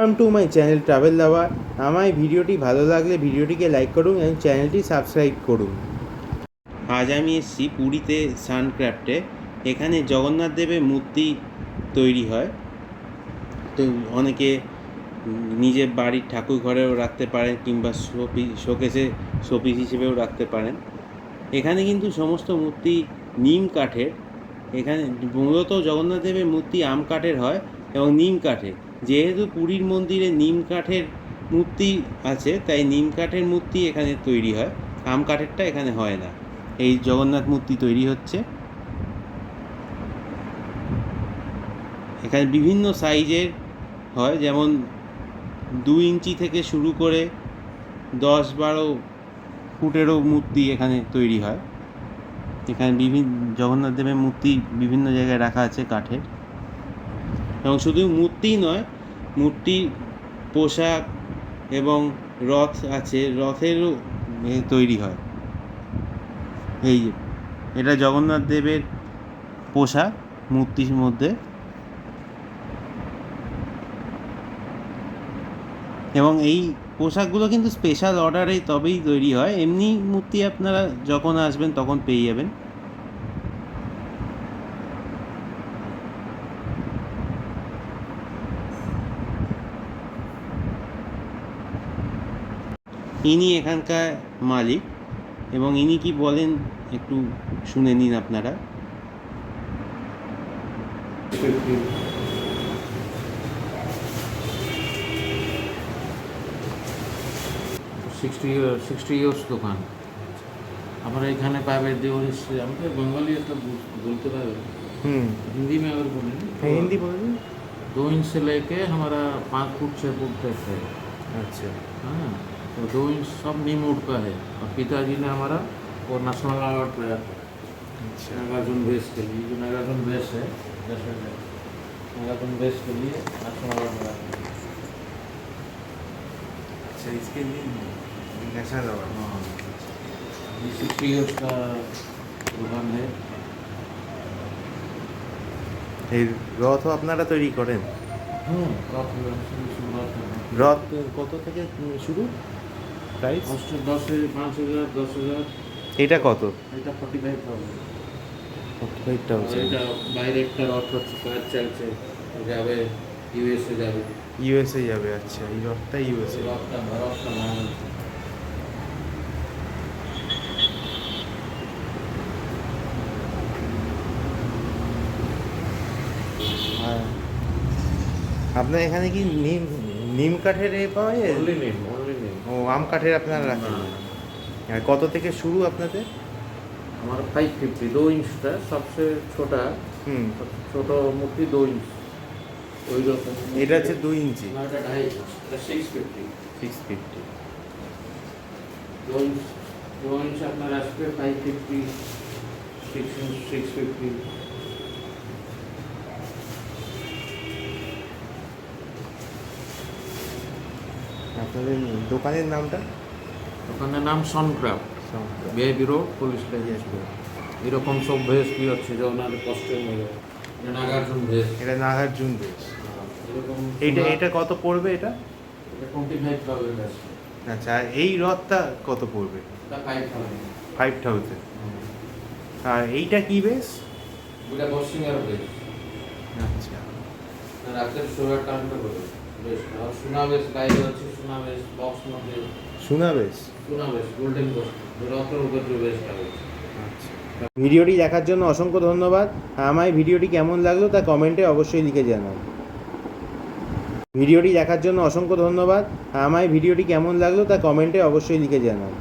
Welcome to my channel travel লাভার। আমার ভিডিওটি ভালো লাগলে ভিডিওটিকে লাইক করুন এবং চ্যানেলটি সাবস্ক্রাইব করুন। আজ আমি এসেছি পুরীতে সানক্রাফ্টে। এখানে জগন্নাথ দেবের মূর্তি তৈরি হয়। তো অনেকে নিজের বাড়ির ঠাকুর ঘরেও রাখতে পারেন কিংবা শোকেসে শোপিস হিসেবেও রাখতে পারেন। এখানে কিন্তু সমস্ত মূর্তি নিম কাঠের। এখানে মূলত জগন্নাথ দেবের মূর্তি আম কাঠের হয় এবং নিম কাঠের। যেহেতু পুরীর মন্দিরে নিম কাঠের মূর্তি আছে, তাই নিম কাঠের মূর্তি এখানে তৈরি হয়, আম কাঠেরটা এখানে হয় না। এই জগন্নাথ মূর্তি তৈরি হচ্ছে। এখানে বিভিন্ন সাইজের হয়, যেমন 2 ইঞ্চি থেকে শুরু করে 10-12 ফুটেরও মূর্তি এখানে তৈরি হয়। এখানে জগন্নাথ দেবের মূর্তি বিভিন্ন জায়গায় রাখা আছে কাঠের। এবং শুধু মূর্তিই নয়, মূর্তির পোশাক এবং রথ আছে, রথেরও তৈরি হয়। এই যে এটা জগন্নাথ দেবের পোশাক মূর্তির মধ্যে। এবং এই পোশাকগুলো কিন্তু স্পেশাল অর্ডারে তবেই তৈরি হয়, এমনি মূর্তি আপনারা যখন আসবেন তখন পেয়ে যাবেন। ইনি এখানকার মালিক এবং ইনি কি বলেন একটু শুনে নিন আপনারা। 60 ইয়ার্স দোকান। हमारे এখানে পাবে देवरिश से। हम तो बंगाली है तो बोलते पाए। हिंदी में अगर बोले हिंदी बोलिए। 2 इंच से लेके हमारा 5 फुट 6 फुट तक है। अच्छा। हाँ, तो 2 इंच सब नीम वुड का है। और पिताजी ने हमारा वो नेशनल अवार्ड पाया था। अच्छा। नागार्जुन बेस के लिए, जो नागार्जुन बेस है, नागार्जुन बेस के लिए नेशनल अवार्ड मिला था। अच्छा, इसके लिए नेशनल अवार्ड। हाँ, 60 इयर्स का दुकान है। এই রথও আপনারা তৈরি করেন? রথ কত থেকে শুরু প্রাইস? 10,000, 5,000, 10,000। এটা কত? এটা 45,000। 45,000। এটা বাইরে একটা রথ হচ্ছে, কাজ চলছে, যাবে ইউএসএ যাবে। ইউএসএ যাবে? আচ্ছা, এই রথটা ইউএসএ। রথটা ভাঙা হচ্ছে। আপনার এখানে কি নিম কাঠের পাওয়া যায়? Only name. ও, আম কাঠের আপনারা রাখেন? আর কত থেকে শুরু আপনাদের? हमारा 550, 2 इंच था सबसे छोटा। ছোট মূর্তি 2 इंच ওই রকম। এটা হচ্ছে 2 ইঞ্চি। না, এটা 2.5 इंच, এটা 650। 650। 2 इंच আপনার আসবে 550, 6 इंच 650। আপনাদের দোকানের নামটা? দোকানের নাম সনক্রাফট, বিআইবি রোড, পুলিশ লাইন আসবে। এরকম সব ভেজ কি হচ্ছে যে ওনাদের কস্টিউম হলো। এটা নাগার্জুন ভেজ। এটা নাগার্জুন বেশ। এরকম এটা কত পড়বে এটা? এটা 25,000 আসবে। আচ্ছা, আর এই রথটা কত পড়বে? এটা 5,000। 5,000। আর এইটা কি বেশ? এটা বসিংহার ভেজ। আচ্ছা। রাতের শোয়ার টাইমটা করে বেশ। আর সুনাবেশ বাইরে হচ্ছে, সুনাবেশ বক্স মধ্যে। সুনাবেশ গোল্ডেন বক্স রথের উপর যে বেশটা হচ্ছে। আচ্ছা। ভিডিওটি দেখার জন্য অসংখ্য ধন্যবাদ। আমার ভিডিওটি কেমন লাগলো তা কমেন্টে অবশ্যই লিখে জানান। ভিডিওটি দেখার জন্য অসংখ্য ধন্যবাদ। আমার ভিডিওটি কেমন লাগলো তা কমেন্টে অবশ্যই লিখে জানান।